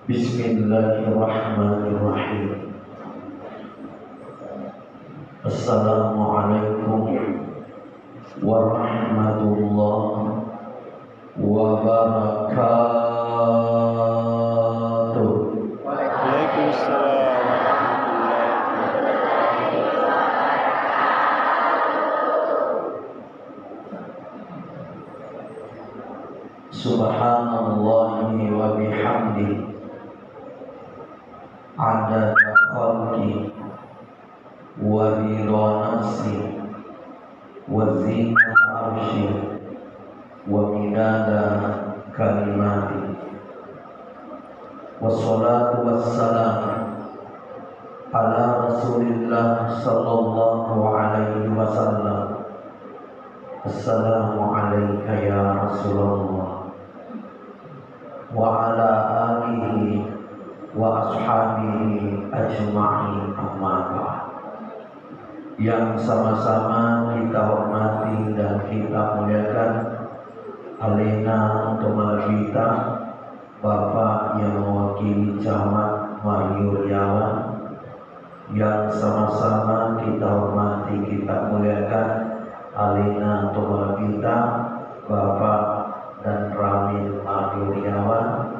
Bismillahirrahmanirrahim. Assalamualaikum warahmatullahi wabarakatuh. Waalaikumsalam warahmatullahi wabarakatuh. Subhanallahi wa bihamdihi adada khalqi wa ridha nafsi wa zinata arshi wa midada kalimati. Wassalatu wassalamu ala Rasulillah sallallahu alaihi wasallam. Assalamu alayka ya Rasulullah wa ala alihi wa ashabihi ajma'in, amma ba'd. Yang sama-sama kita hormati dan kita muliakan alena untuk kita Bapak yang mewakili Camat Maryuriawan, yang sama-sama kita hormati kita muliakan alena untuk kita Bapak dan Ramil Maryuriawan,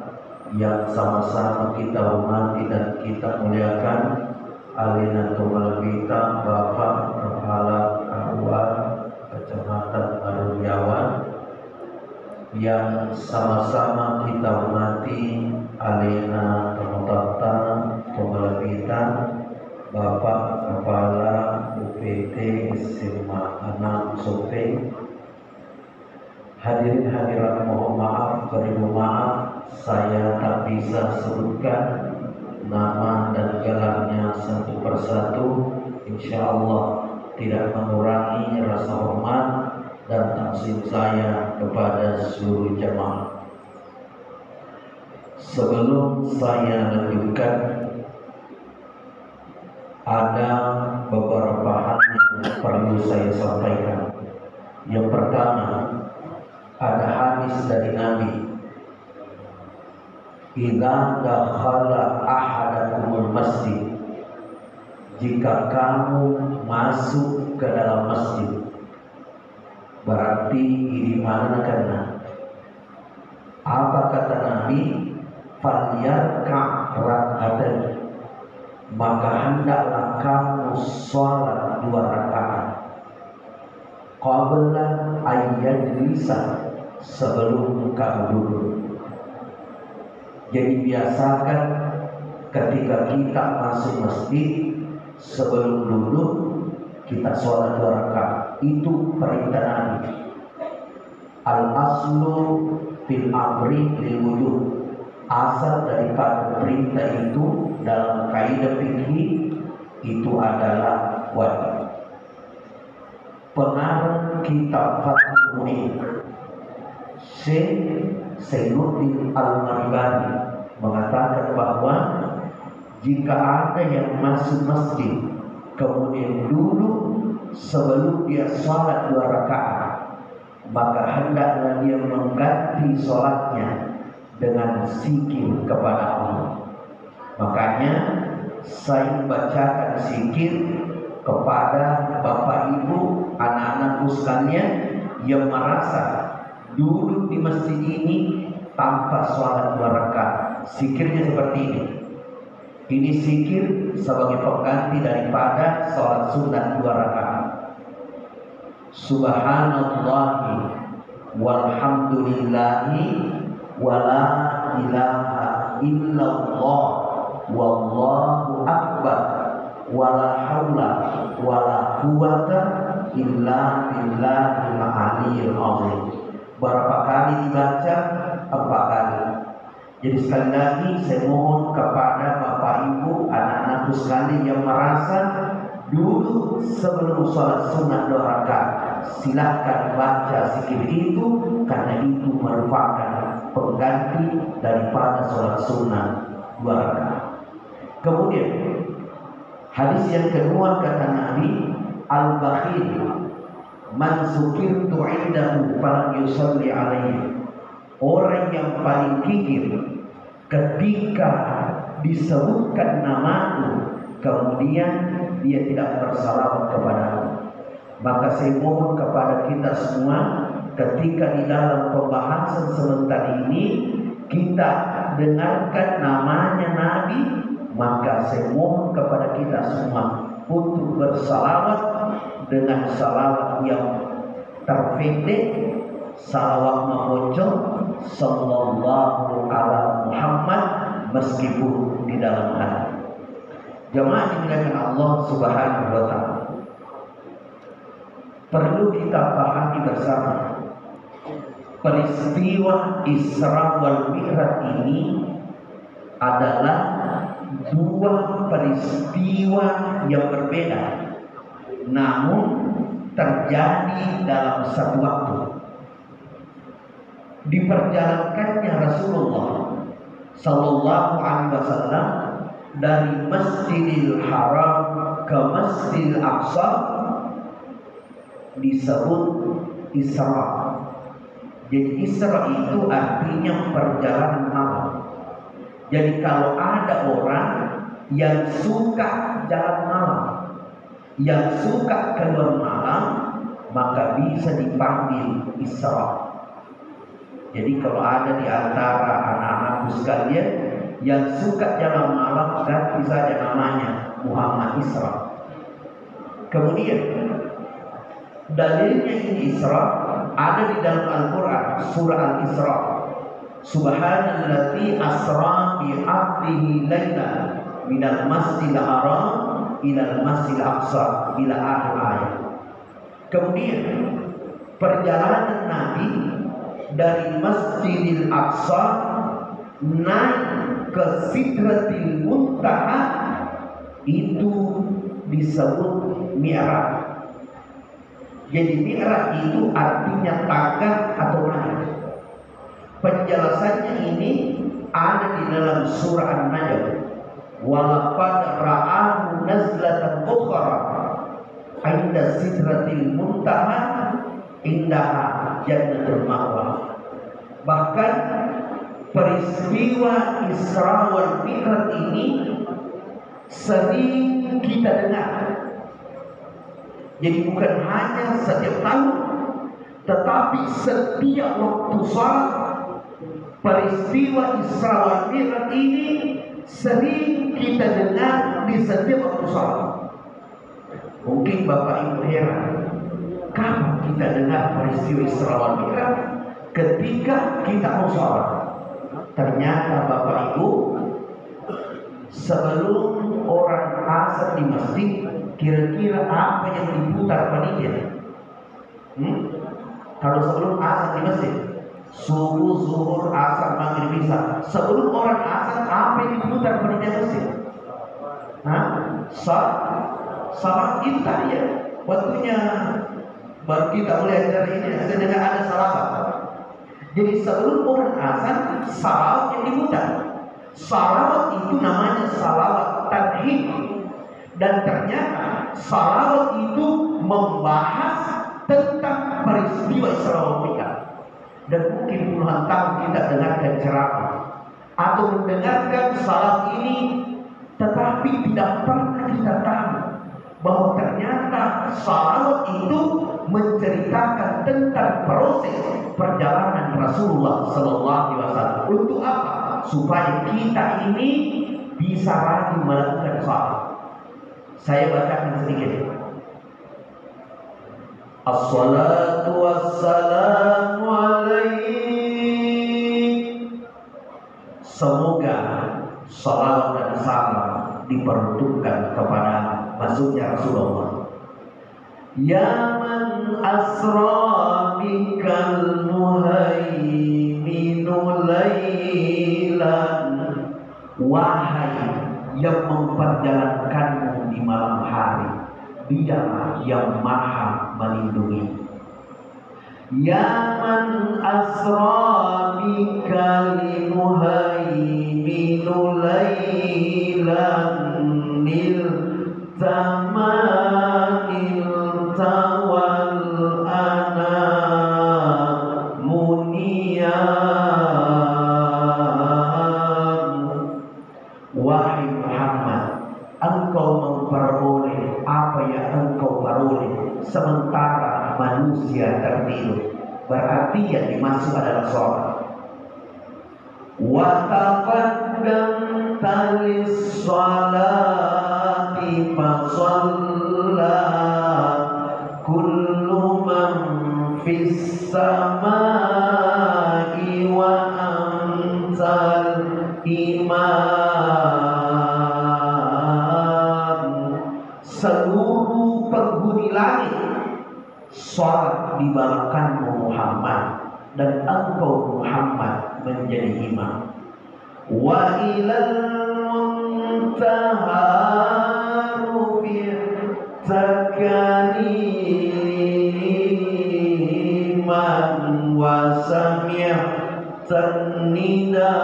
yang sama-sama kita hormati dan kita muliakan alena untuk kita Bapak Kepala Kabupaten Kecamatan Maryuriawan, yang sama-sama kita hormati alena untuk kita Bapak Kepala UPT SMA 6 Sope. Hadirin hadirat, mohon maaf, beribu maaf, saya tak bisa sebutkan nama dan gelarnya satu persatu. Insya Allah tidak mengurangi rasa hormat dan takzim saya kepada seluruh jemaah. Sebelum saya lanjutkan, ada beberapa hal yang perlu saya sampaikan. Yang pertama, ada hadis dari Nabi, idza dakhala ahadakumul masjid, jika kamu masuk ke dalam masjid, berarti di mana karena apa kata Nabi, falyarka rak'atan, maka hendaklah kamu sholat 2 rakaat qabla ayyajlisa, sebelum kamu duduk. Jadi biasakan ketika kita masuk masjid, sebelum duduk kita sholat 2 rakaat. Itu perintah Nabi. Al aslu fil amri lil wujud, asal daripada perintah itu dalam kaidah fikih itu adalah wajib. Pengarang kitab Fathul Mu'in Syekh Sainuddin Al-Maribani mengatakan bahwa jika ada yang masuk masjid kemudian duduk sebelum dia sholat 2 rakaat, maka hendaklah dia mengganti sholatnya dengan zikir kepada Allah. Makanya saya bacakan zikir kepada Bapak Ibu, anak-anakku sekalian yang merasa duduk di masjid ini tanpa sholat 2 rakaat. Zikirnya seperti ini. Ini zikir sebagai pengganti daripada sholat sunat 2 rakaat. Subhanallah walhamdulillahi wala ilaha illallah wallahu akbar wala haula wala quwata illa billahil aliyyil azim. Berapa kali dibaca? 4 kali. Jadi sekali lagi saya mohon kepada Bapak Ibu, anak-anakku sekalian yang merasa dulu sebelum sholat sunat 2 rakaat, silakan baca zikir itu karena itu merupakan pengganti daripada sholat sunat 2 rakaat. Kemudian hadis yang kedua kata Nabi, al-bakhil man zukirtu indahu falam yusalli alaihi. Orang yang paling kikir ketika disebutkan namaku kemudian dia tidak bersalawat kepadaku. Maka saya mohon kepada kita semua, ketika di dalam pembahasan sebentar ini kita dengarkan namanya Nabi, maka saya mohon kepada kita semua untuk bersalawat dengan salawat yang terpendek, salawat mahojong sallallahu ala Muhammad, meskipun di dalam hati. Jemaah dimuliakan Allah Subhanahu wa taala. Perlu kita pahami bersama, peristiwa Isra wal Mi'raj ini adalah 2 peristiwa yang berbeda, namun terjadi dalam satu waktu. Diperjalankannya Rasulullah Sallallahu Alaihi Wasallam dari Masjidil Haram ke Masjidil Aqsa disebut Isra. Jadi Isra itu artinya perjalanan malam. Jadi kalau ada orang yang suka jalan malam, yang suka keluar malam, maka bisa dipanggil Isra. Jadi kalau ada di antara anak-anakku sekalian yang suka jalan malam, ganti saja namanya Muhammad Isra. Kemudian dalilnya ini Isra ada di dalam Al-Quran, surah Al-Isra. Subhanalladzi asra bi 'abdihi lailan minal masjidil haram ilal masjidil aqsa ila akhir ayat. Kemudian perjalanan Nabi dari Masjidil Aqsa naik ke Sidratil Muntaha itu disebut Mi'raj. Jadi Mi'raj itu artinya tangga atau naik. Penjelasannya ini ada di dalam surah An-Najm. Walaqad ra'ahu nazlatan ukhra 'inda Sidratil Muntaha indaha Jannatul Ma'wa. Bahkan peristiwa Isra wal Mi'raj ini sering kita dengar. Jadi bukan hanya setiap tahun, tetapi setiap waktu salat, peristiwa Isra wal Mi'raj ini sering kita dengar di setiap waktu salat. Mungkin Bapak Ibu heran, kapan kita dengar peristiwa Isra wal Mi'raj? Ketika kita mau sholat. Ternyata Bapak Ibu, sebelum orang azan di masjid, kira-kira apa yang diputar panitia? Kalau sebelum azan di masjid, subuh, zuhur, asar, maghrib, isya, sebelum orang azan apa yang diputar panitia masjid? Salat kita ya, waktunya baru kita mulai acara ini, saya dengar ada salawat. Jadi sebelum orang azan, salawat yang diputar. Salawat itu namanya salawat tadhim. Dan ternyata salawat itu membahas tentang peristiwa Isra wal Mi'raj. Dan mungkin puluhan tahun kita dengarkan ceramah atau mendengarkan salawat ini, tetapi tidak pernah kita tahu bahwa ternyata salawat itu menceritakan tentang proses perjalanan Rasulullah Sallallahu Alaihi Wasallam. Untuk apa? Supaya kita ini bisa rajin melakukan salat. Saya bacakan sedikit. As-salatu wassalamu Semoga salawat dan salam diperuntukkan kepada maksudnya Rasulullah. Ya man asra bikal muhaiminu laylan, wahai yang memperjalankanmu di malam hari, Dialah yang maha melindungi. Ya man asra bikal muhaiminu laylan nil tamanil tawal ana muniyam. Wahai Muhammad, engkau memperoleh apa yang engkau peroleh sementara manusia tertidur. Berarti yang dimaksud adalah sholat. Wa taqaddam talis sholati fa shalla kullu man fis samai wa antal imam. Seluruh penghuni langit sholat dibawakanmu Muhammad, dan engkau Muhammad menjadi imam. Wa ilal muntaha takaliman wa sami'tan nida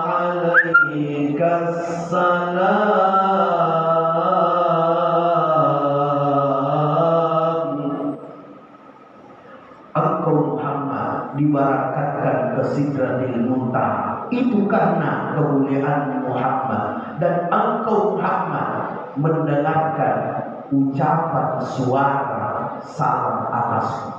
alaika salam. Dibarakatkan ke Sidratil Muntaha itu karena kemuliaan Muhammad, dan engkau Muhammad mendengarkan ucapan suara salam atasmu.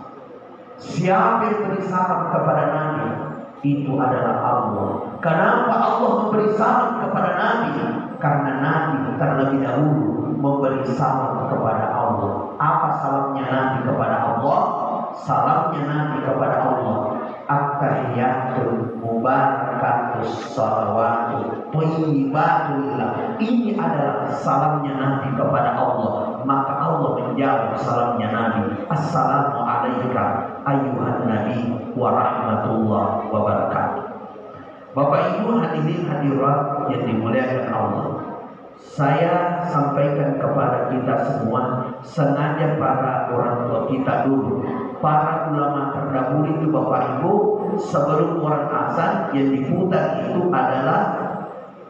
Siapa yang beri salam kepada Nabi? Itu adalah Allah. Kenapa Allah memberi salam kepada Nabi? Karena Nabi terlebih dahulu memberi salam kepada Allah. Apa salamnya Nabi kepada Allah? Salamnya Nabi kepada Allah, at-tahiyatul mubarakatus salawatu thayyibatullah. Ini adalah salamnya Nabi kepada Allah. Maka Allah menjawab salamnya Nabi, assalamu alaika ayyuhan nabi wa rahmatullah wa barakatuh. Bapak Ibu hadirin hadirat yang dimuliakan Allah, saya sampaikan kepada kita semua, sengaja para orang tua kita dulu, para ulama terdahulu itu Bapak Ibu, sebelum orang azan yang diputar itu adalah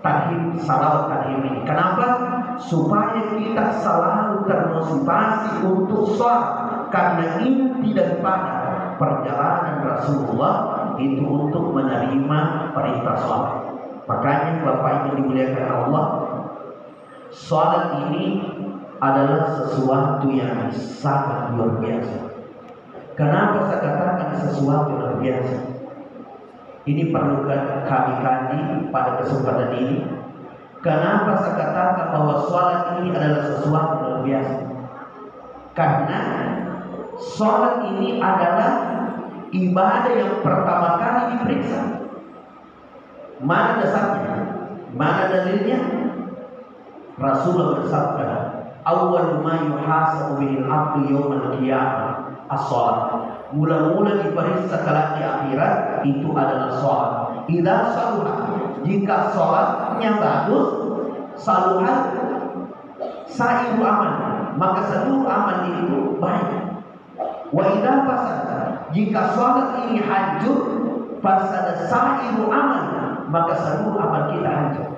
tahim, salawat tahim ini. Kenapa? Supaya kita selalu termotivasi untuk sholat, karena inti daripada perjalanan Rasulullah itu untuk menerima perintah sholat. Makanya Bapak Ibu dimuliakan Allah, sholat ini adalah sesuatu yang sangat luar biasa. Kenapa saya katakan sesuatu luar biasa? Ini perlu kami kaji pada kesempatan ini. Kenapa saya katakan bahwa sholat ini adalah sesuatu luar biasa? Karena sholat ini adalah ibadah yang pertama kali diperiksa. Mana dasarnya? Mana dalilnya? Rasulullah bersabda, awwal ma yuhasabu bihil abdu yawmal qiyamah as-shalat. Mula-mula diperiksa kelak di akhirat itu adalah sholat. Idza saluhat, jika sholatnya bagus, saluhat sairu amal, maka seluruh amal itu baik. Wa idza fasada, jika sholat ini hancur, fasada sairu amal, maka seluruh amal kita hancur.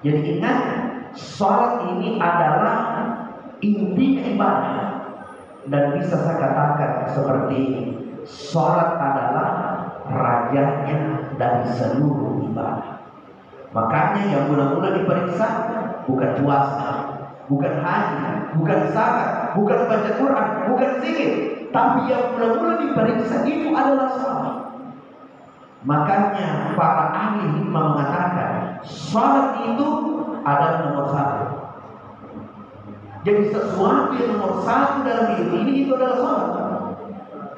Jadi ingat, sholat ini adalah inti ibadah. Dan bisa saya katakan seperti ini, sholat adalah rajanya dari seluruh ibadah. Makanya yang mula-mula diperiksa bukan puasa, bukan haji, bukan zakat, bukan baca Quran, bukan zikir, tapi yang mula-mula diperiksa itu adalah sholat. Makanya para ahli hikmah mengatakan sholat itu adalah nomor satu. Jadi sesuatu yang nomor satu dalam hidup ini itu adalah sholat.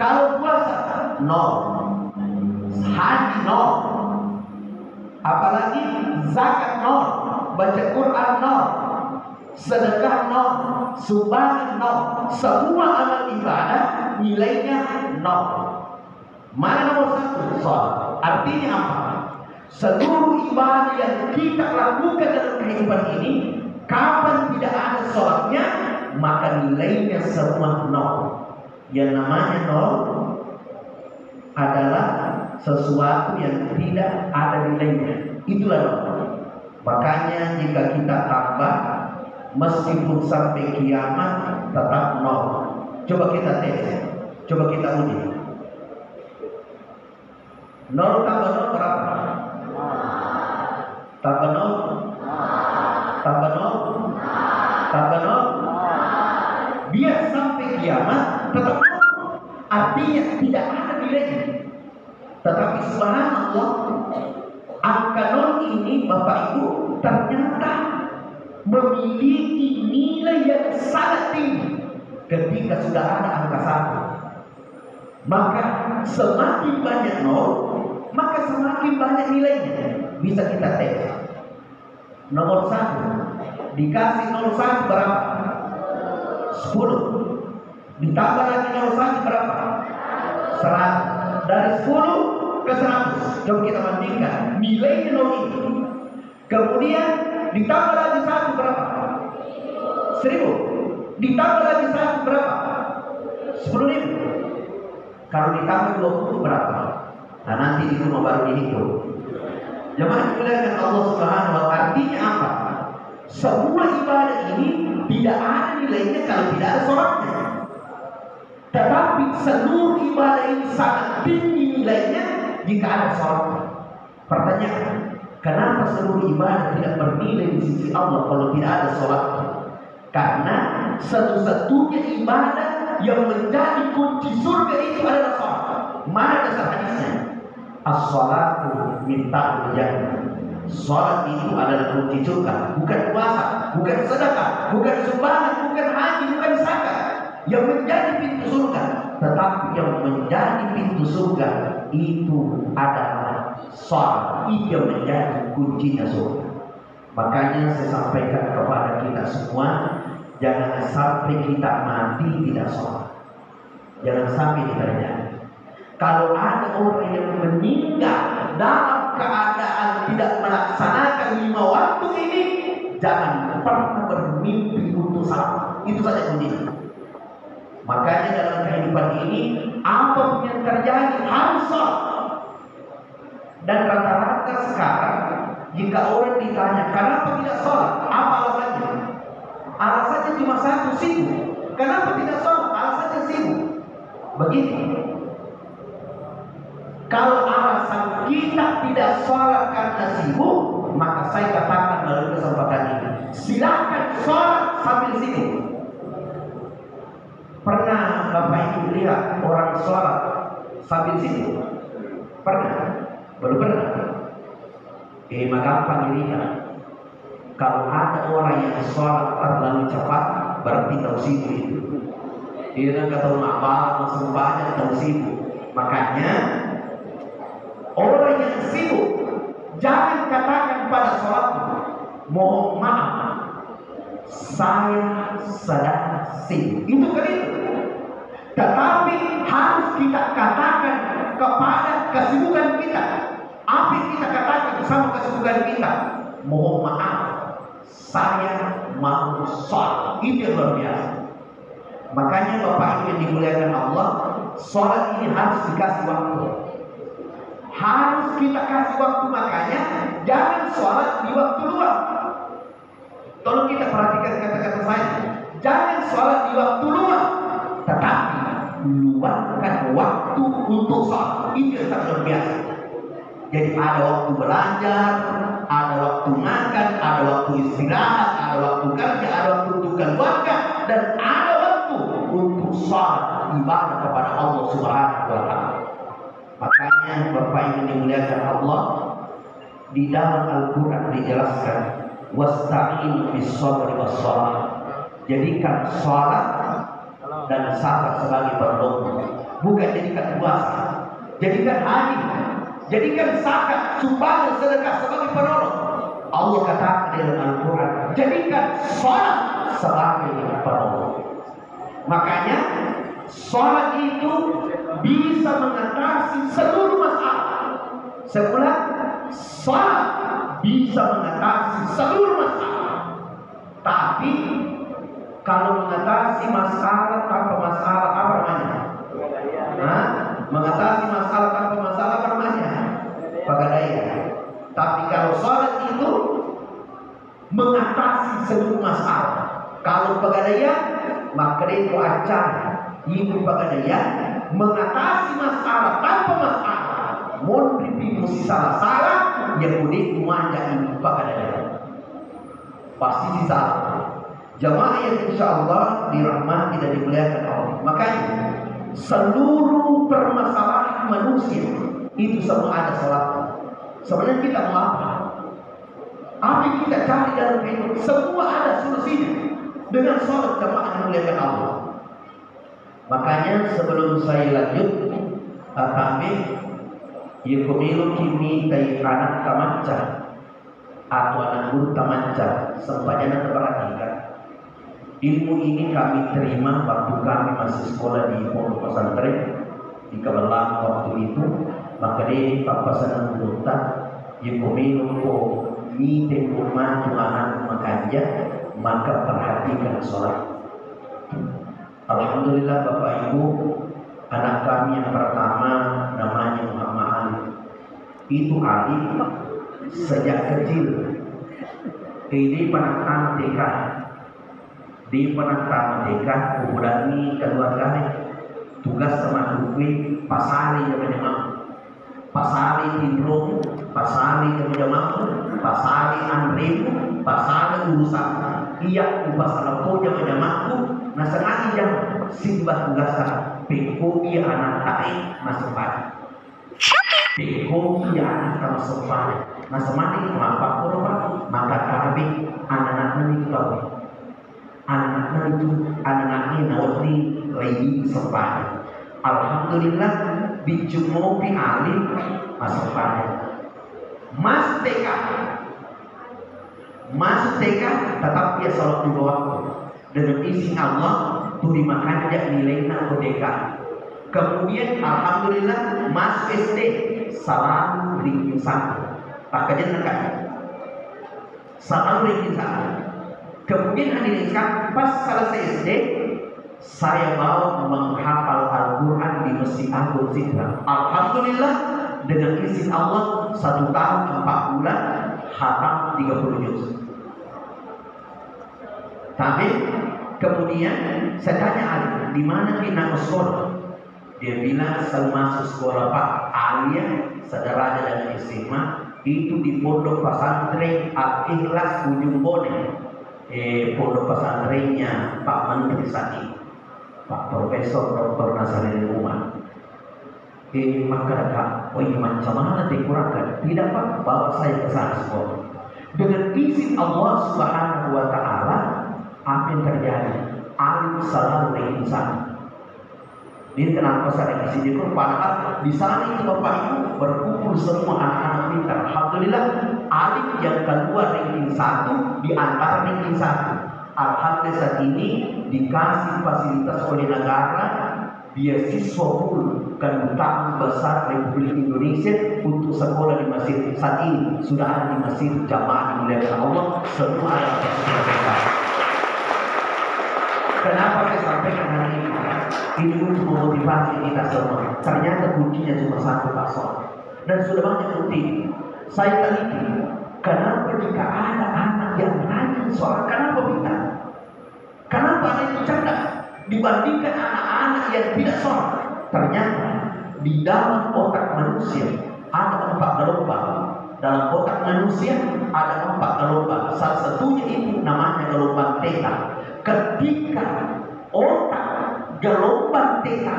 Kalau puasa, no. Haji, no. Apalagi zakat nol, baca Quran nol, sedekah nol, sumbangan nol, semua amal ibadah nilainya nol. Mana nomor satu? Sholat. Artinya apa? Seluruh ibadah yang kita lakukan dalam kehidupan ini, kapan tidak ada sholatnya, maka nilainya semua nol. Yang namanya nol adalah sesuatu yang tidak ada nilainya. Itulah nol. Makanya jika kita tambah, meskipun sampai kiamat tetap nol. Coba kita tes, coba kita uji. Nol tambah nol berapa? Tambah nol? Tambah nol? Tambah nol? Biar sampai kiamat tetap nol. Artinya tidak ada nilainya. Tetapi subhanallah, angka nol ini Bapak Ibu ternyata memiliki nilai yang sangat tinggi ketika sudah ada angka satu. Maka semakin banyak nol, maka semakin banyak nilainya. Bisa kita tes. Nomor 1 dikasih 01 berapa? 10. Ditambah lagi 01 berapa? 100. Dari 10 ke 100. Coba kita bandingkan nilainya nol ini. Kemudian ditambah lagi 1 berapa? 1000. Ditambah lagi 1 berapa? 10.000. Kalau ditambah 20 berapa? Nah, nanti di rumah baru dihitung. Jemaah dimuliakan Allah Subhanahu wa ta'ala. Artinya apa? Semua ibadah ini tidak ada nilainya kalau tidak ada sholatnya. Tetapi seluruh ibadah ini sangat tinggi nilainya jika ada sholatnya. Pertanyaan, kenapa seluruh ibadah tidak bernilai di sisi Allah kalau tidak ada sholatnya? Karena satu-satunya ibadah yang menjadi kunci surga itu adalah sholat. Mana dasar hadisnya? As-sholatu miftahul jannah. Sholat itu adalah kunci surga. Bukan puasa, bukan sedekah, bukan sumbangan, bukan haji, bukan zakat yang menjadi pintu surga. Tetapi yang menjadi pintu surga itu adalah sholat. Itu yang menjadi kuncinya surga. Makanya saya sampaikan kepada kita semua, jangan sampai kita mati tidak sholat. Jangan sampai terjadi. Kalau ada orang yang meninggal dalam keadaan tidak melaksanakan 5 waktu ini, jangan pernah bermimpi untuk sholat. Itu saja kuncinya. Makanya dalam kehidupan ini, apapun yang terjadi harus sholat. Dan rata-rata sekarang, jika orang ditanya kenapa tidak sholat, apa alasannya? Alasannya cuma satu, sibuk. Kenapa tidak sholat? Alasannya sibuk. Begini, kalau alasan kita tidak sholat karena sibuk, maka saya katakan melalui kesempatan ini, silakan sholat sambil sibuk. Pernah Bapak Ibu lihat orang sholat sambil sibuk? Pernah? Belum pernah? Maka gampang dirinya. Kalau ada orang yang sholat terlalu cepat, berarti tahu sibuk itu. Dia kata apa langsung banyak tahu sibuk. Makanya orang yang sibuk jangan katakan pada sholatmu, mohon maaf, saya sedang sibuk. Itu keliru. Tetapi harus kita katakan kepada kesibukan kita. Apa yang kita katakan sama kesibukan kita? Mohon maaf, saya mau sholat. Itu yang luar biasa. Makanya Bapak Ibu yang dimuliakan Allah, sholat ini harus dikasih waktu. Harus kita kasih waktu. Makanya jangan sholat di waktu luang. Tolong kita perhatikan kata-kata saya. Jangan sholat di waktu luang, tetapi luangkan waktu untuk sholat. Itu yang sangat luar biasa. Jadi ada waktu belajar, ada waktu makan, ada waktu istirahat, ada waktu kerja, ada waktu untuk keluarga, dan ada waktu untuk sholat ibadah kepada Allah Subhanahu wa ta'ala. Makanya Bapak Ibu dimuliakan Allah, di dalam Al-Quran dijelaskan, wasta'inu bis-sabri was-shalah. Jadikan sholat dan sabar sebagai perlindungan. Bukan jadikan puasa, jadikan haji. Jadikan zakat, sumbangan, sedekah sebagai penolong. Allah katakan dalam Al-Quran, jadikan sholat sebagai penolong. Makanya sholat itu bisa mengatasi seluruh masalah. Sebulan sholat bisa mengatasi seluruh masalah. Tapi kalau mengatasi masalah tanpa masalah, apa namanya? Mengatasi masalah tanpa masalah, apa namanya? Pegadaian. Tapi kalau sholat itu mengatasi seluruh masalah. Kalau pegadaian, maka itu acara ibu pegadaian mengatasi masalah tanpa masalah. Mau mesti salah-salah, yang boleh manja ibu pegadaian. Pasti salah. Jamaah yang insya Allah dirahmati dan dimuliakan Allah. Makanya seluruh permasalahan manusia itu semua ada salah. Sebenarnya kita mau apa? Apa yang kita cari dalam hidup? Semua ada solusinya dengan sholat jamaah yang dimuliakan Allah. Makanya sebelum saya lanjut, kami yukumilu kimi tay anak tamanca atau anak guru tamanca sempatnya terperhatikan. Ilmu ini kami terima waktu kami masih sekolah di pondok pesantren di Kabelang waktu itu. Maka dia papasan anggota yukumilu ko mi rumah Tuhan makanya maka perhatikan sholat. Alhamdulillah Bapak Ibu, anak kami yang pertama namanya Muhammad Ali. Itu Ali sejak kecil. Ini penantang TK. Di penantang TK mengulangi keluarganya. Tugas sama Dukwi pasali yang menyemang. Pasali Indro, pasali yang menyemang, pasali Andri, pasali urusan. Iya, pasal ko yang menyemangku. Nah sengaja yang simbah tugaskan peko iya anak tai masuk pagi. Peko iya anak masuk pagi. Nah semati apa korban maka kami anak-anak itu tahu. Anak-anak itu anak-anaknya nawati lagi sepagi. Alhamdulillah bijumopi alim masuk pagi. Mas TK tetap dia sholat di bawah dengan izin Allah dimakan dia nilainya merdeka. Kemudian alhamdulillah masuk SD salam ringin satu tak kajian nekat salam ringin satu. Kemudian hadirin pas selesai SD saya mau menghafal Al-Quran di Masjid Agung Sidra. Alhamdulillah dengan izin Allah 1 tahun 4 bulan khatam 30 juz. Tapi kemudian saya tanya Ali, di mana kita sekolah? Dia bilang saya masuk sekolah Pak Alia, saudara dengan SMA itu di pondok pesantren Al-Ikhlas Ujung Bone. Pondok pesantrennya Pak Menteri Sati, Pak Profesor Dr. Nasaruddin Umar. Maka kata, oh iya macam mana dikurangkan? Tidak Pak, bawa saya ke sana sekolah. Dengan izin Allah Subhanahu Wa Taala, apa yang terjadi? Alim selalu insan. Ini kenapa saya di sini? Padahal di sana itu Bapak Ibu berkumpul semua anak-anak kita. Alhamdulillah, alim yang keluar ranking 1 di antara ranking 1. Alhamdulillah saat ini dikasih fasilitas oleh negara beasiswa full kedutaan besar Republik Indonesia untuk sekolah di Mesir. Saat ini sudah ada di Mesir jamaah dimuliakan Allah semua ada fasilitas. Kenapa saya sampaikan hal ini? Ini untuk memotivasi kita semua. Ternyata kuncinya cuma satu Pak Soal. Dan sudah banyak bukti. Saya teliti. Kenapa jika ada anak yang rajin soal, kenapa kita? Kenapa anak itu cerdas dibandingkan anak-anak yang tidak soal? Ternyata di dalam otak manusia ada 4 gelombang. Dalam otak manusia ada 4 gelombang. Salah satunya itu namanya gelombang theta. Ketika otak gelombang theta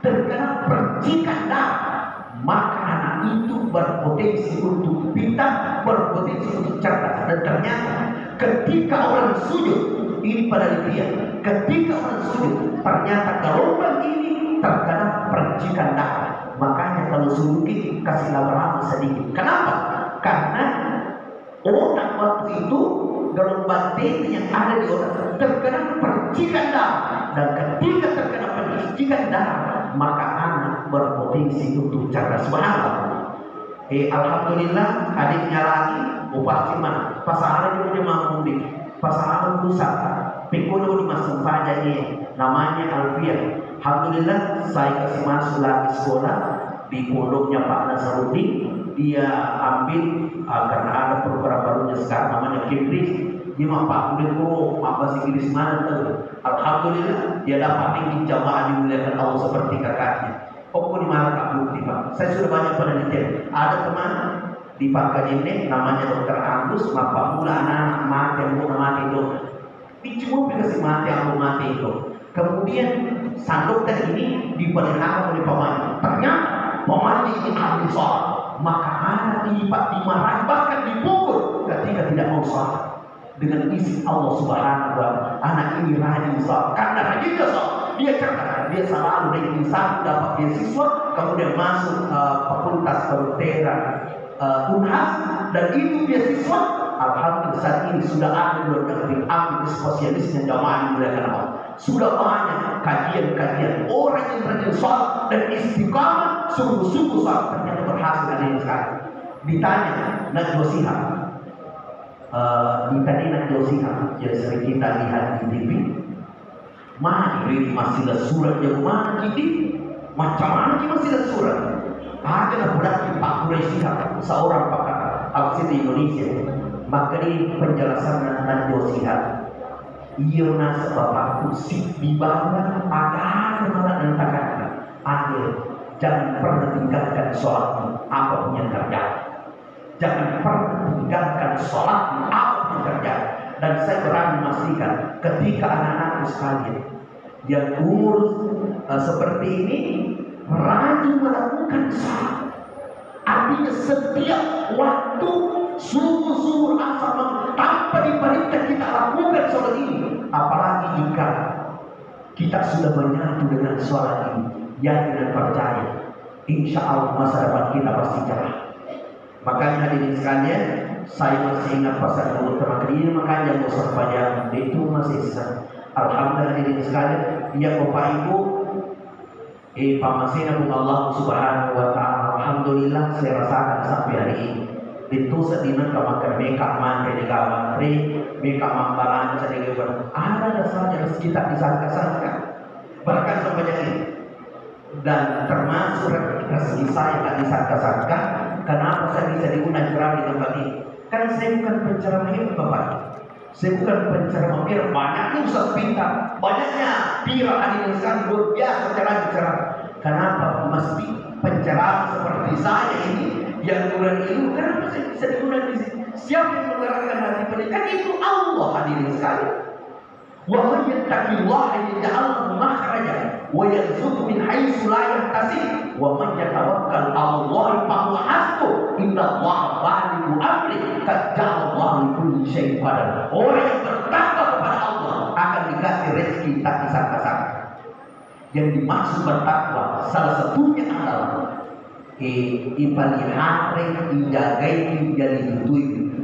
terkena percikan darah, maka anak itu berpotensi untuk pintar, berpotensi untuk cerdas. Dan ternyata ketika orang sujud, ini pada dia, ketika orang sujud, ternyata gelombang ini terkena percikan darah. Makanya kalau suruh kita kasih lama-lama sedikit. Kenapa? Karena otak waktu itu gelombang beta yang ada di otak terkena percikan darah, dan ketika terkena percikan darah maka anak berpotensi untuk cacat. Subhanallah. Alhamdulillah adiknya lagi pasti mah pasangan dia mampu di pasangan rusak pikulo di masa pajanya namanya Alfian. Alhamdulillah saya kasih masuk lagi sekolah di pondoknya Pak Nasarudin. Dia ambil karena ada program barunya sekarang namanya Cambridge. Dia mah Pak udah guru bahasa Inggris mana tuh. Alhamdulillah dia dapat tinggi jamaah dimuliakan Allah seperti kakaknya. Pokoknya di mana tak bukti Pak. Saya sudah banyak penelitian. Ada teman di Pangkalan ini namanya Dr. Agus, maka mula anak-anak mati yang mau mati itu. Dicuma kasih mati yang mau mati itu. Kemudian sang dokter ini dipelihara oleh pamannya. Ternyata pamannya ini ahli sholat. Maka anak dimarahi bahkan dipukul ketika tidak mau sholat. Dengan izin Allah Subhanahu wa Ta'ala, anak ini rajin sholat. Karena rajin sholat, dia cerdas, dia selalu ranking 1 dapat beasiswa, kemudian masuk fakultas kedokteran Unhas, dan itu beasiswa. Alhamdulillah saat ini sudah ada luar negeri ambil spesialisnya jamaah dimuliakan Allah. Sudah banyak kajian-kajian orang yang rajin sholat dan istiqamah sungguh-sungguh sholat ternyata berhasil ada yang sekarang. Ditanya Najwa Shihab, ditanya Najwa Shihab yang sering kita lihat di TV, mana ini masih ada surat yang mana gitu, macam mana ini masih ada surat? Ada berarti Pak Quraisy seorang pakar tafsir di Indonesia. Maka ini penjelasan Najwa Shihab. Ia nas bapakku sih di bawah akan malah kata akhir jangan pernah tinggalkan sholat apapun yang terjadi. Jangan pernah tinggalkan sholat apapun yang terjadi. Dan saya berani memastikan ketika anak-anakku sekalian yang umur seperti ini rajin melakukan sholat, artinya setiap waktu subuh asar tanpa diperintah kita lakukan sholat ini. Apalagi jika kita sudah menyatu dengan sholat ini, yakin dan percaya, insya Allah masa depan kita pasti cerah. Makanya hadirin sekalian, saya masih ingat pasal dulu terakhir ini, makanya Musa Pajang itu masih sisa. Alhamdulillah hadirin sekalian, ya Bapak Ibu, pamasina pun Allah Subhanahu wa Ta'ala. Alhamdulillah saya rasakan sampai hari ini. Itu sedina kamakan meka man dari kawan meka mambalan sedih ada saja kita disangka-sangka bahkan sebanyak ini, dan termasuk rezeki saya tak disangka-sangka. Kenapa saya bisa diundang ceramah di tempat ini? Karena saya bukan penceramah ini Bapak. Saya bukan penceramah mir. Banyaknya ustaz pintar, banyaknya pira hadirin sekalian luar biasa ceramah. Kenapa mesti penceramah seperti saya ini yang bulan ilmu? Kenapa saya bisa diundang di sini? Siapa yang menggerakkan hati pendidikan? Itu Allah hadirin sekalian. Wa man yattaqillaha yaj'al lahu makhraja wa yarzuqhu min haitsu la yahtasib wa man yatawakkal 'ala Allahi fa huwa hasbuh innallaha balighu amri qad ja'ala Allahu li kulli syai'in qadar. Orang yang bertakwa kepada Allah akan dikasih rezeki tak disangka-sangka. Yang dimaksud bertakwa salah satunya adalah ipalihare ijagai jadi itu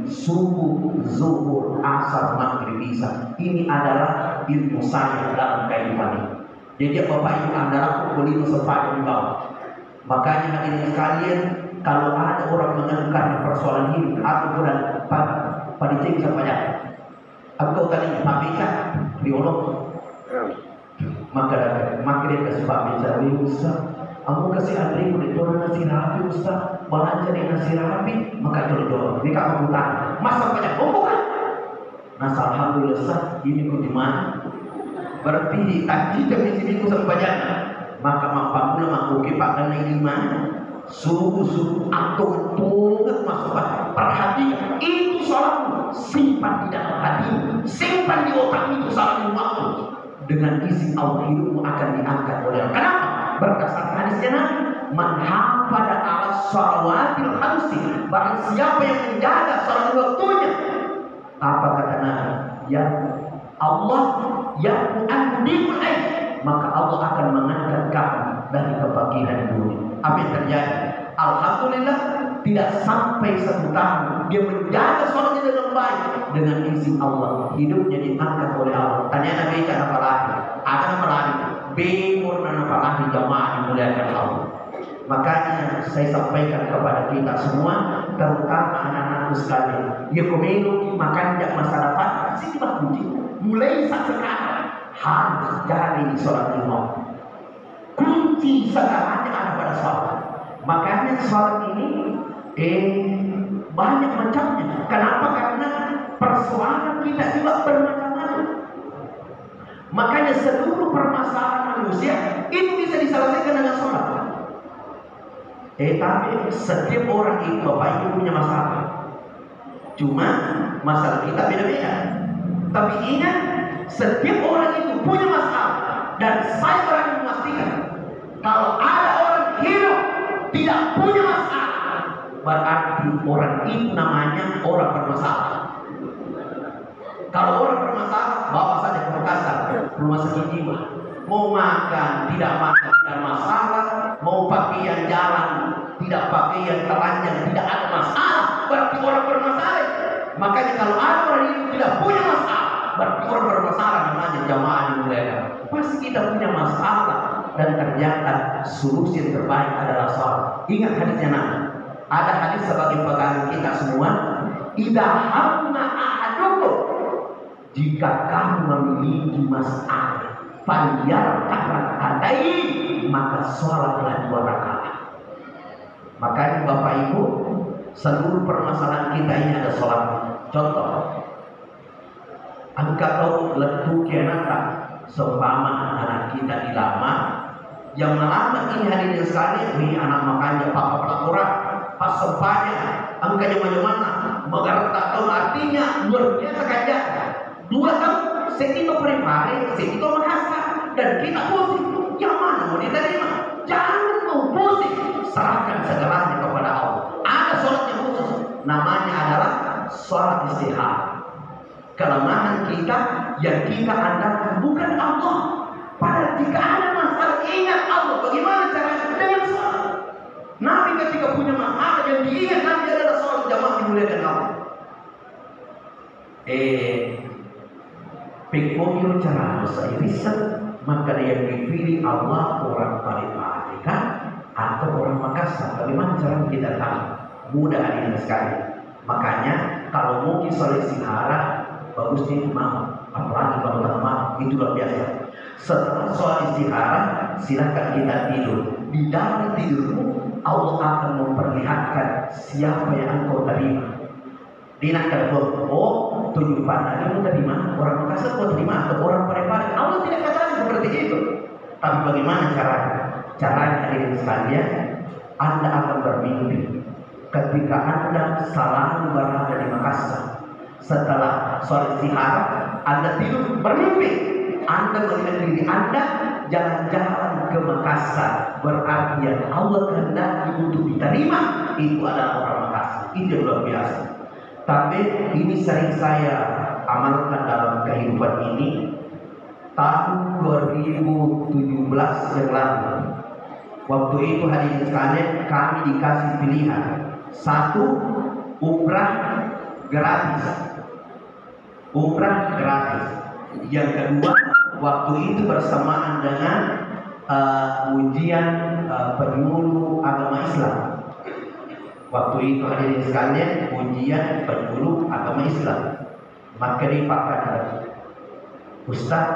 subuh, zuhur, asar, maghrib, isya. Ini adalah ilmu saya dalam kehidupan ini. Jadi Bapak Ibu adalah kuliah sepanjang di bawah. Makanya hadirin sekalian, kalau ada orang mengeluhkan persoalan ini atau bulan pada cek sampainya, aku tadi Pak Bisa biolog, maka dia kasih Pak Bisa, Ustaz, aku kasih adri kulit orang nasi rapi Ustaz, belanja di nasi rapi, maka jodoh ini kamu bukan masa banyak bukan. Nah alhamdulillah Ustaz, ini ku di mana? Berarti tadi jam di sini ku sampainya, maka mampamula makuki Pak dan ini mana? Subuh atau tunggak masuk Pak. Perhatikan itu soalmu, simpan di dalam hati, simpan di otak itu soalmu waktu. Dengan izin Allah hidupmu akan diangkat oleh Allah. Kenapa? Berdasarkan hadisnya Nabi, man hafada ala shalawatil khamsi, barang siapa yang menjaga salat waktunya, apa kata Nabi? Ya Allah yang anbikul aid, maka Allah akan mengangkat kamu dari kepagihan dunia. Apa yang terjadi? Alhamdulillah tidak sampai 1 tahun dia menjaga sholatnya dengan baik, dengan izin Allah hidupnya diangkat oleh Allah. Tanya Nabi kan apa lagi? Akan apa lagi? Bemur dan apa lagi jamaah dimuliakan Allah. Makanya saya sampaikan kepada kita semua, terutama anak-anakku sekalian, ya pemilu makan jak masalah sih kunci. Mulai saat sekarang harus jadi sholat lima. Kunci segalanya ada pada sholat. Makanya sholat ini banyak macamnya. Kenapa? Karena persoalan kita juga bermacam-macam. Makanya seluruh permasalahan manusia itu bisa diselesaikan dengan sholat. Tapi setiap orang itu Bapak Ibu punya masalah. Cuma masalah kita beda-beda. Tapi ingat, setiap orang itu punya masalah. Dan saya berani memastikan, kalau ada orang hidup tidak punya masalah, berarti orang itu namanya orang bermasalah. Kalau orang bermasalah, bawa saja ke Makassar, rumah sakit jiwa. Mau makan, tidak makan, tidak masalah. Mau pakaian jalan, tidak pakaian telanjang, tidak ada masalah. Berarti orang bermasalah. Makanya kalau ada orang itu tidak punya masalah, berarti orang bermasalah, namanya jamaah dimuliakan. Pasti kita punya masalah, dan ternyata solusi yang terbaik adalah sholat. Ingat hadisnya Nabi. Ada hadis sebagai pegangan kita semua. Idza hamma ahadukum, jika kamu memiliki masalah, falyarka' rak'atain, maka sholatlah 2 rakaat. Makanya Bapak Ibu, seluruh permasalahan kita ini ada sholat. Contoh, angkatau letu kianata, seumpama anak kita dilama, yang melama ini hadirin sekalian, ini anak makanya papa kurang, pas sempanya, angkanya mana, mengerti tahu artinya luar biasa saja. 2 tahun, sekitar prepare, sekitar menghasar, dan kita pusing. Yang mana mau diterima? Jangan mau pusing, serahkan segalanya kepada Allah. Ada sholat yang khusus, namanya adalah sholat istihara. Kelemahan kita yang kita andalkan bukan Allah. Padahal jika ada masalah, ingat Allah. Bagaimana caranya? Dengan sholat. Nabi ketika punya masalah yang diingat Nabi adalah sholat, jamaah dimuliakan Allah. Pekoknya cara saya bisa, maka yang dipilih Allah orang Palembang atau orang Makassar. Bagaimana cara kita tahu? Mudah hadirin sekali. Makanya kalau mungkin sholat istihara, bagusnya imam, apalagi kalau malam itu luar biasa. Setelah sholat istihara, silakan kita tidur. Di dalam tidurmu, Allah akan memperlihatkan siapa yang engkau terima. Dia telepon, oh 7 pandang itu terima, orang Makassar kau terima atau orang Parepare. Allah tidak katakan seperti itu. Tapi bagaimana caranya? Caranya hadirin sekalian, Anda akan bermimpi ketika Anda selalu berada di Makassar. Setelah sholat istihara, Anda tidur bermimpi, Anda melihat diri Anda jalan-jalan ke Makassar. Berarti yang Allah kehendaki untuk diterima itu adalah orang Makassar. Itu luar biasa. Tapi ini sering saya amalkan dalam kehidupan ini. Tahun 2017 yang lalu, waktu itu hadirin sekalian, kami dikasih pilihan. 1, umrah gratis. Umrah gratis. Yang kedua, waktu itu bersamaan dengan ujian penyuluh agama Islam. Waktu itu hadirin sekalian, ujian penyuluh agama Islam. Maka dia pakar, Ustaz,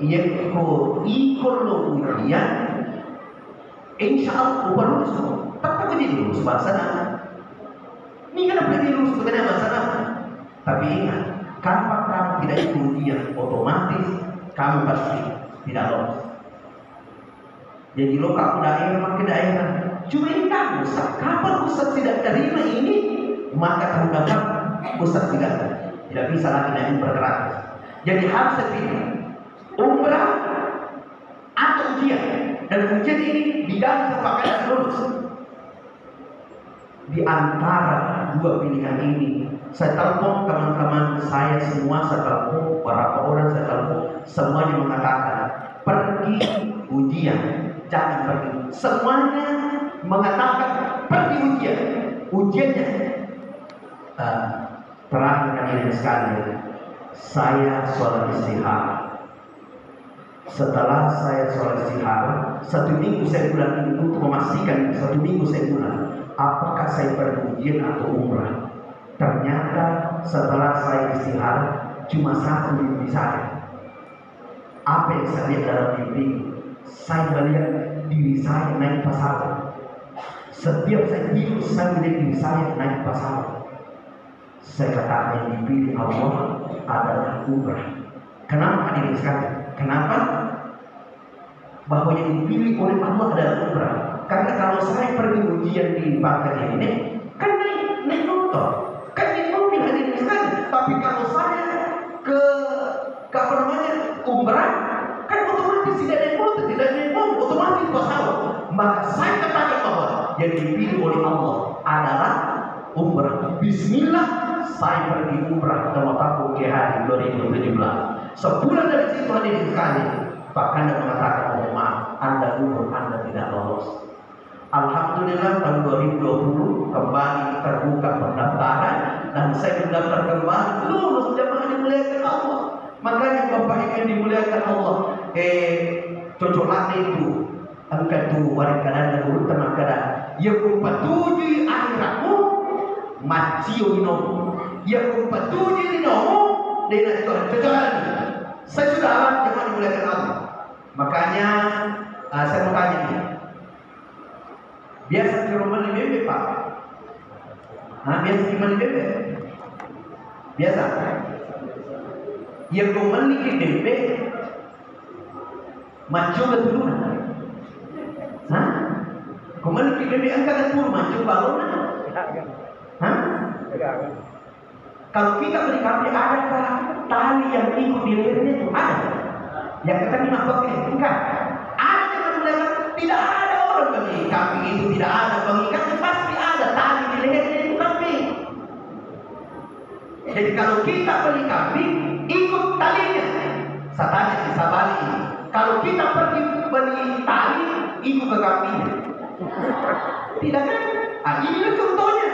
ia ikut lo ujian, insya Allah lulus. Tetap jadi lulus bahasa. Ini kenapa jadi lulus sebenarnya bahasa? Tapi ingat, kalau kamu tidak ikut ujian, otomatis kamu pasti tidak lolos. Jadi lo kamu daerah ke daerah. Cuma ini kan Ustaz, kapan Ustaz tidak terima ini, maka terhadap Ustaz tidak bisa lagi naik bergerak. Jadi harus pilih umrah atau ujian, dan ujian ini diganti sepakat lulus. Di antara 2 pilihan ini, saya telepon teman-teman saya semua, saya telepon beberapa orang, saya telepon semuanya mengatakan pergi ujian, jangan pergi. Semuanya mengatakan pergi ujian. Ujiannya terakhir kali sekali saya sholat istihara. Setelah saya sholat istihara, 1 minggu saya bulan untuk memastikan 1 minggu saya bulan apakah saya pergi ujian atau umrah. Ternyata setelah saya istihara cuma 1 mimpi saya. Apa yang saya lihat dalam mimpi? Saya melihat diri saya naik pesawat. Setiap saya tidur saya melihat diri saya naik pesawat. Saya katakan yang dipilih Allah adalah umrah. Kenapa hadirin sekalian? Kenapa? Bahwa yang dipilih oleh Allah adalah umrah. Karena kalau saya pergi ujian di Bangka ini, kan naik motor, kan naik mobil hadirin sekalian. Tapi kalau saya ke apa namanya umrah, kan otomatis tidak naik motor, tidak naik mobil, otomatis pesawat. Maka saya katakan bahwa yang dipilih oleh Allah adalah umrah. Bismillah, saya pergi umrah ke Matapu GH 2017. Sebulan dari situ hadirin sekalian, Pak Kanda mengatakan, mohon maaf, Anda umur Anda tidak lolos. Alhamdulillah tahun 2020 kembali terbuka pendaftaran dan saya mendaftar kembali, lulus jamaah dimuliakan Allah. Makanya Bapak Ibu yang dimuliakan Allah, cocok itu angkat tu warikanan dan urut teman kada yang kupatuji akhiratmu macio inomu yang kupatuji inomu dengan cocokan. Saya sudah alam jemaah dimuliakan Allah. Makanya saya mau tanya ini, biasa di rumah di bebek Pak? Biasa gimana bebek? Biasa? Yang memiliki bebek macu keturunan. Memiliki bebek angkatan turun macu bangunan. Kalau kita beli kambing, adakah tali yang ikut di lehernya itu? Ada. Yang kita dimaksudkan enggak. Ada yang bilang tidak ada orang bagi kambing itu, tidak ada pengikat, pasti ada tali di lehernya itu kambing. Jadi kalau kita beli kambing, ikut talinya. Saya tanya si Sabali, kalau kita pergi beli tali, ikut ke kambingnya. Tidak kan? Ini contohnya.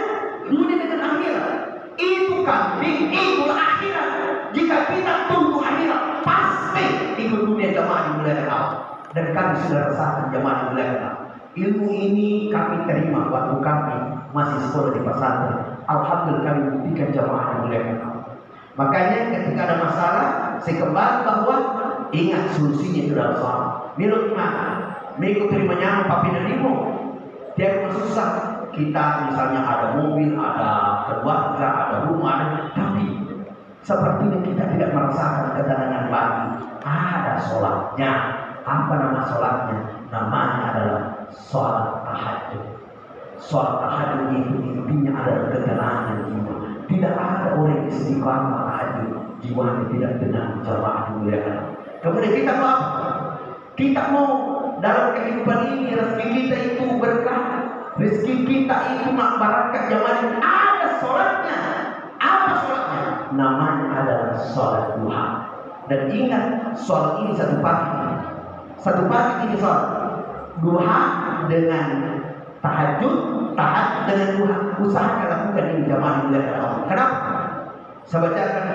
Dunia dengan akhirat. Itu kambing, itulah akhirat. Jika kita tunggu akhirat, pasti ikut dunia jamaah dimuliakan Allah. Dan kami sudah rasakan jamaah dimuliakan Allah. Ilmu ini kami terima waktu kami masih sekolah di pesantren. Alhamdulillah kami buktikan jamaah dimuliakan Allah. Makanya ketika ada masalah, saya kembali bahwa ingat solusinya itu dalam soal. Menurut mana? Mengikut terima nyaman papi dan ibu. Tiada susah. Kita misalnya ada mobil, ada keluarga, ada rumah, tapi sepertinya kita tidak merasakan ketenangan batin. Ada sholatnya. Apa nama sholatnya? Namanya adalah sholat tahajud. Sholat tahajud itu intinya adalah ketenangan jiwa. Tidak ada orang istiqamah tahajud jiwanya tidak tenang, jamaah dimuliakan. Kemudian kita mau apa? Kita mau dalam kehidupan ini rezeki kita itu berkah. Rezeki kita itu barakat zaman ada sholatnya. Apa sholatnya? Namanya adalah sholat duha. Dan ingat, sholat ini satu pagi ini sholat duha dengan tahajud dengan duha. Usahakan lakukan ini jamaah dimuliakan Allah. Kenapa? Saya bacakan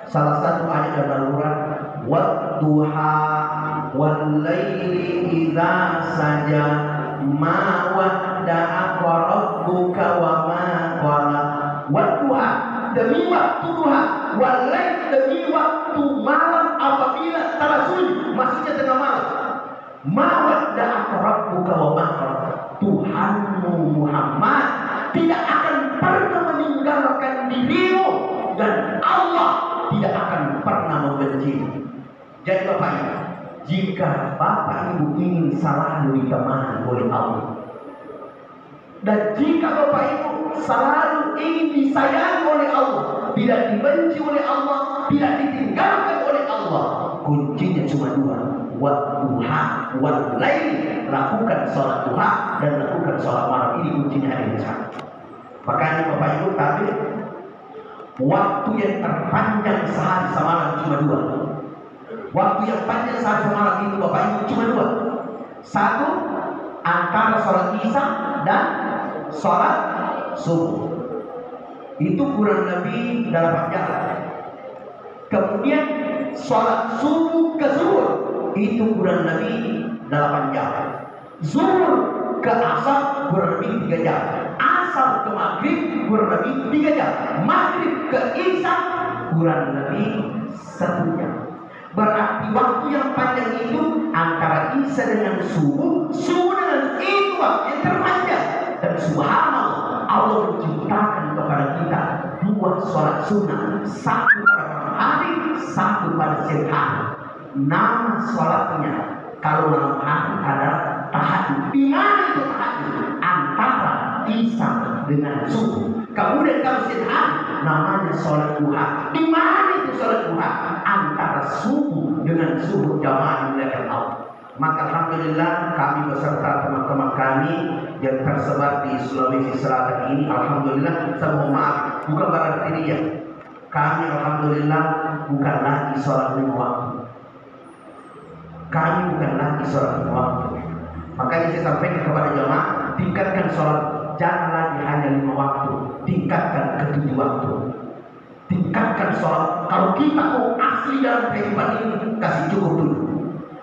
salah satu ayat dalam Al-Quran. Wadduha wal laili idza saja ma wadda'aka rabbuka wa ma qala. Wadduha, demi waktu duha, wal lail, demi waktu malam apabila telah sunyi, maksudnya tengah malam. Ma wadda'aka rabbuka wa ma qala. Tuhanmu Muhammad tidak akan pernah meninggalkan dirimu dan Allah tidak akan pernah membencimu. Jadi Bapak Ibu, jika Bapak Ibu ingin selalu ditemani oleh Allah, dan jika Bapak Ibu selalu ingin disayangi oleh Allah, tidak dibenci oleh Allah, tidak ditinggalkan oleh Allah, kuncinya cuma dua. Wadduha wal lail, lakukan sholat duha dan lakukan sholat malam. Ini kuncinya hari ini. Makanya Bapak Ibu tadi, waktu yang terpanjang sehari semalam cuma dua. Waktu yang panjang sehari semalam itu Bapak Ibu cuma dua. Satu antara sholat isya dan sholat subuh. Itu kurang lebih 8 jam. Kemudian sholat subuh ke zuhur itu kurang lebih 8 jam. Zuhur ke asar kurang lebih 3 jam. Asar ke maghrib kurang lebih 3 jam. Maghrib ke isya kurang lebih 1 jam. Berarti waktu yang panjang itu antara isya dengan subuh, subuh dengan itu waktu yang terpanjang. Dan subhanallah, Allah menciptakan kepada kita 2 sholat sunnah, satu pada malam hari, satu pada siang hari. Nama sholatnya kalau malam hari ada tahajud. Di mana itu tahajud? Antara isya dengan subuh. Kemudian kalau siang hari namanya sholat duha. Di mana itu sholat duha? Antara subuh dengan subuh jamaah dimuliakan Allah. Maka alhamdulillah kami beserta teman-teman kami yang tersebar di Sulawesi Selatan ini, alhamdulillah, saya mohon maaf, bukan berarti dia. Kami alhamdulillah bukan lagi sholat 5 waktu. Kami bukan lagi sholat 5 waktu. Makanya saya sampaikan kepada jemaah, tingkatkan sholat, jangan lagi hanya 5 waktu, tingkatkan ke 7 waktu. Tingkatkan sholat. Kalau kita mau asli dalam kehidupan ini, kasih cukup dulu.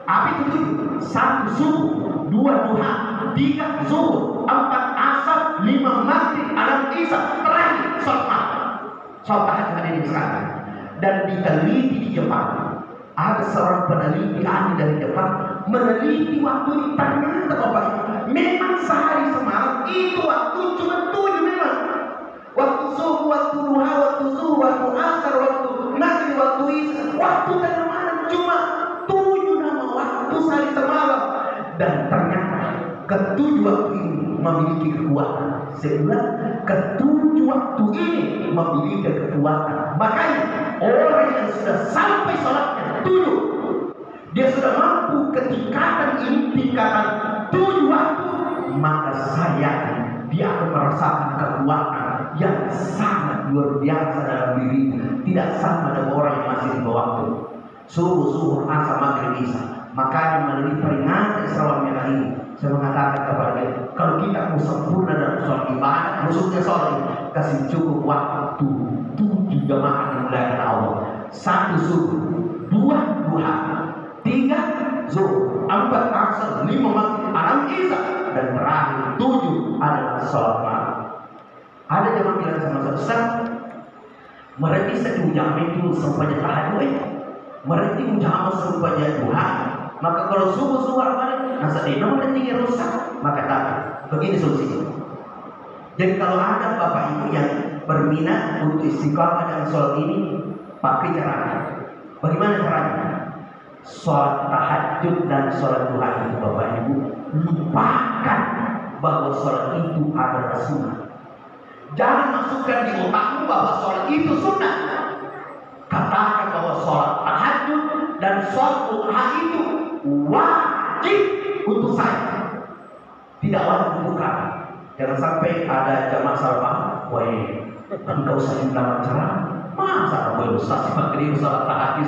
Apa itu? 1 subuh, 2 duha, 3 zuhur, 4 asar, 5 maghrib, 6 isya, terakhir sholat malam. Sholat tahajud hadirin sekalian. Dan diteliti di Jepang, ada seorang peneliti ahli dari Jepang meneliti waktu ini, ternyata Bapak Ibu, memang sehari semalam itu waktu cuma 7 memang. Waktu subuh, waktu duha, waktu zuhur, waktu asar, waktu maghrib, waktu isya, waktu tengah malam cuma 7 nama waktu sehari semalam. Dan ternyata ke-7 waktu ini memiliki kekuatan. Sehingga ke-7 waktu ini memiliki kekuatan. Makanya orang yang sudah sampai sholatnya 7, dia sudah mampu ketingkatan ini, tingkatan 7 waktu, maka saya dia akan merasakan kekuatan yang sangat luar biasa dalam diri. Tidak sama dengan orang yang masih di bawah waktu subuh, zuhur, asar, maghrib, isya. Makanya melalui peringatan Isra Mi'raj ini, saya mengatakan kepada dia, kalau kita mau sempurna dalam sholat ibadah, khususnya sholat ini, kasih cukup waktu 7 jamaah dimuliakan Allah. 1 subuh, 2 duha, 3 zuhur, 4 asar, 5 maghrib, 6 isya, dan terakhir 7 adalah sholat malam. Ada jemaah bilang sama saya, Ustaz, mereka sedang jam itu sempatnya tahajud, mereka jam sempatnya duha. Maka kalau subuh malam nasa dino berarti rusak, maka tak. Begini solusinya. Jadi kalau ada bapak ibu yang berminat untuk istiqamah dalam sholat ini, pakai caranya. Bagaimana caranya? Sholat tahajud dan sholat duha itu bapak ibu, lupakan bahwa sholat itu adalah sunnah. Jangan masukkan di otakmu bahwa sholat itu sunnah. Katakan bahwa sholat tahajud dan sholat duha itu wajib untuk saya, tidak wajib untuk kamu. Jangan sampai ada jamaah salah, wah, engkau usah bilang cara, masa kamu ustaz maghrib salat tahajud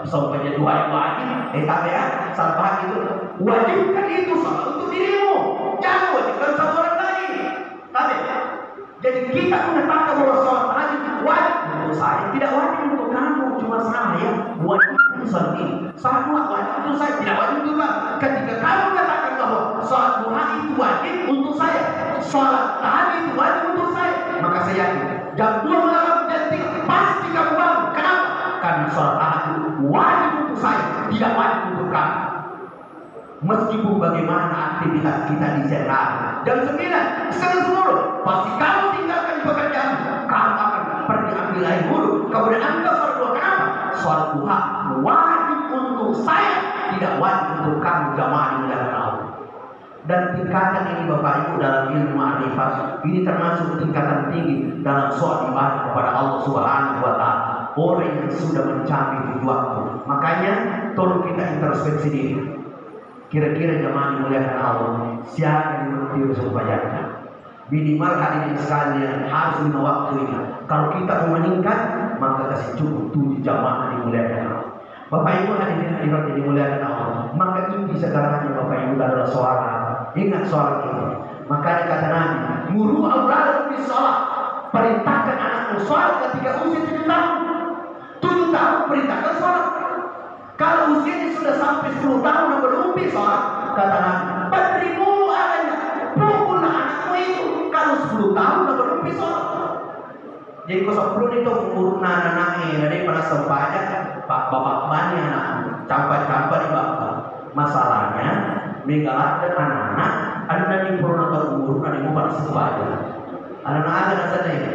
sampai dua yang wajib, tapi ya salat tahajud itu wajibkan itu salat untuk dirimu, jangan wajibkan sama orang lain. Tapi jadi kita mengatakan bahwa salat tahajud wajib untuk saya, tidak wajib untuk kamu, cuma saya wajib untuk salat ini. Salat duha wajib untuk saya, tidak wajib untuk kamu. Ketika kamu katakan bahwa salat duha itu wajib untuk saya, salat tahajud itu wajib untuk saya, maka saya yakin jam 2 malam detik pasti kamu bangun. Kenapa? Karena salat tahajud wajib untuk saya, tidak wajib untuk kamu. Meskipun bagaimana aktivitas kita di sana jam 9, setengah 10, pasti kamu tinggalkan pekerjaan, kamu akan pergi ambil air wudhu, kemudian anda sholat duha. Kenapa? Sholat duha wajib untuk saya, tidak wajib untuk kamu jamaah di dalam Allah. Dan tingkatan ini Bapak Ibu dalam ilmu ma'rifat ini termasuk tingkatan tinggi dalam sholat ibadah kepada Allah Subhanahu wa Ta'ala. Orang yang sudah mencapai tujuh waktu, makanya tolong kita introspeksi diri. Kira-kira jamaah dimuliakan Allah, siapa yang mengerti supayanya? Minimal hadirin sekalian harus 5 waktu ini. Kalau kita mau meningkat, maka kasih cukup 7 jamaah dimuliakan Allah. Bapak Ibu hadirin yang dimuliakan Allah, maka inti segalanya Bapak Ibu adalah sholat. Ingat sholat ini. Maka kata Nabi, muru auladakum bis sholat. Perintahkan anakmu sholat ketika usia 7 tahun. 7 tahun perintahkan sholat. Kalau usianya sudah sampai 10 tahun dan belum bisa sholat, kata Nabi, berimu adanya, pukullah anakmu itu. Kalau 10 tahun dan belum bisa sholat. Jadi kalau 10 itu umur anak-anaknya, jadi pada sempatnya bapak banyak anak, campak-campak di bapak. Masalahnya, megalat dan anak-anak, ada nanti puluh atau umur, ada yang pada sempatnya. Anak-anak ada saja ya.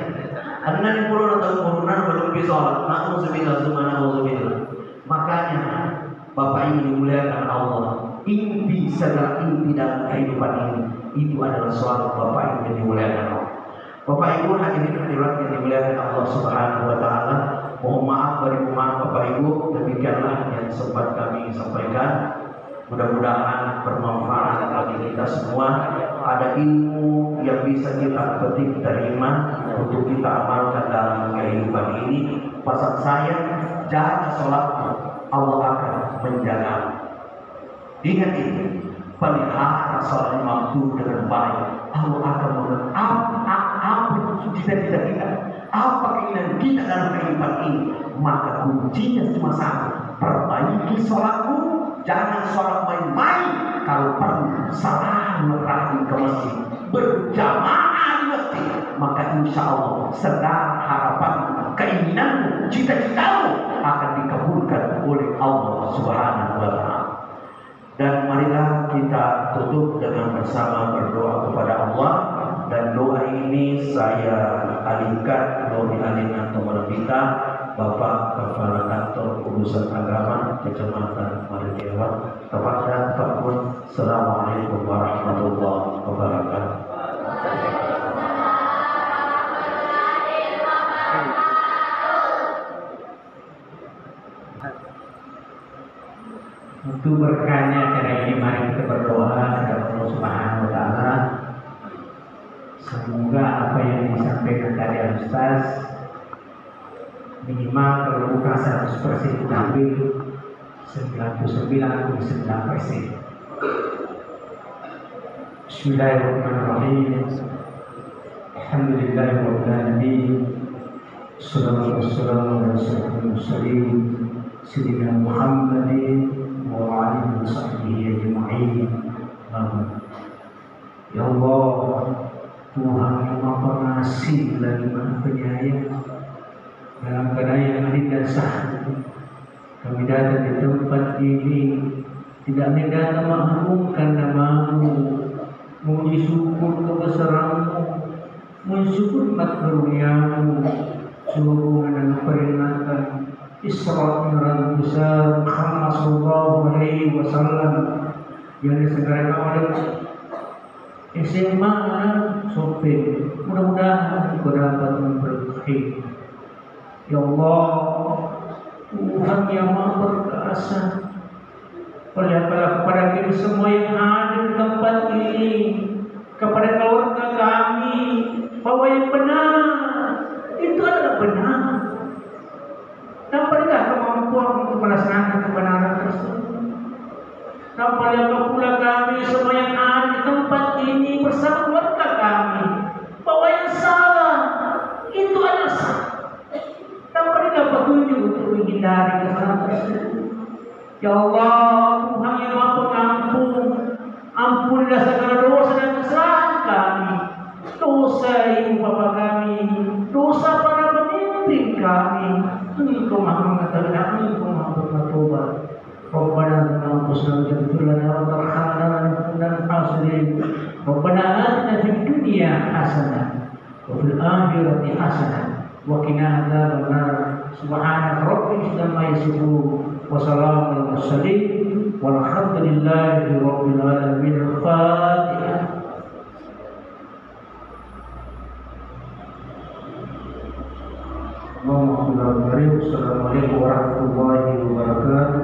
Ada nanti puluh atau umur, belum bisa sholat. Na'udzubillah, subhanallah. Makanya Bapak ini dimuliakan Allah. Inti segala inti dalam kehidupan ini itu adalah sholat Bapak ini dimuliakan Allah. Bapak Ibu hadirin hadirat yang dimuliakan Allah Subhanahu wa taala. Mohon maaf beri maaf Bapak Ibu, demikianlah yang sempat kami sampaikan. Mudah-mudahan bermanfaat bagi kita semua. Ada ilmu yang bisa kita petik terima untuk kita amalkan dalam kehidupan ini. Pesan saya, jaga sholat, Allah akan menjaga. Ingat ini, pelihara sholat waktu dengan baik, Allah akan mengenal apa cita-cita kita, apa keinginan kita dalam kehidupan ini. Maka kuncinya cuma satu, perbaiki sholatmu, jangan sholat main-main. Kalau perlu selalu rajin ke masjid, berjamaah di masjid, maka insya Allah segala harapan, keinginanmu, cita-citamu akan dikabulkan oleh Allah Subhanahu wa taala. Dan marilah kita tutup dengan bersama berdoa kepada Allah. Dan doa ini saya alihkan dari aliran kepada kita, Bapak Kepala Kantor Urusan Agama Kecamatan Mariawan, kepada Pak. Assalamualaikum warahmatullahi wabarakatuh. Untuk berkahnya acara ini, mari kita berdoa kepada Allah Subhanahu wa taala. Semoga apa yang disampaikan tadi Ustaz minimal kalau bukan 100% tapi 99,9%. Bismillahirrahmanirrahim. Alhamdulillahirabbil alamin. Wassalatu wassalamu ala asyrofil mursalin sayyidina Muhammadin wa alihi wa sahbihi ajma'in. Ya Allah, Tuhan yang Maha Pengasih lagi Maha Penyayang, dalam keadaan yang adil dan sah, kami datang di tempat ini tidak hanya datang mengagungkan nama-Mu, memuji syukur kebesaran-Mu, mensyukur nikmat karunia-Mu, sungguh dan memperingatkan Isra Mi'raj besar Muhammad sallallahu alaihi wasallam yang disegerakan oleh SMA sopir. Mudah-mudahan kau dapat memberkahi. Ya Allah, Tuhan yang Maha Perkasa, lihatlah kepada kami semua yang ada di tempat ini, kepada keluarga kami, bahwa yang benar itu adalah benar. Dan berilah kemampuan untuk melaksanakan kebenaran tersebut. Dan berilah pula kami semua yang ada di tempat ini bersama keluarga kami, bahwa yang salah itu adalah salah. Dan berilah petunjuk untuk menghindari kesalahan tersebut. Ya Allah, Tuhan yang Maha Pengampun, ampunilah segala dosa dan kesalahan kami, dosa ibu bapa kami, dosa para pemimpin kami. Engkau Maha Mengetahui, Engkau Maha Bertobat. Rabbana taqabbal minna wa tarhamna dan hasirin. Rabbana atina fid dunya hasanah wa fil akhirati hasanah wa qina adzabannar. Subhanaka rabbil izzati amma yasifun wa salamun alal mursalin walhamdulillahi rabbil alamin. Al-Fatihah. Assalamualaikum warahmatullahi wabarakatuh.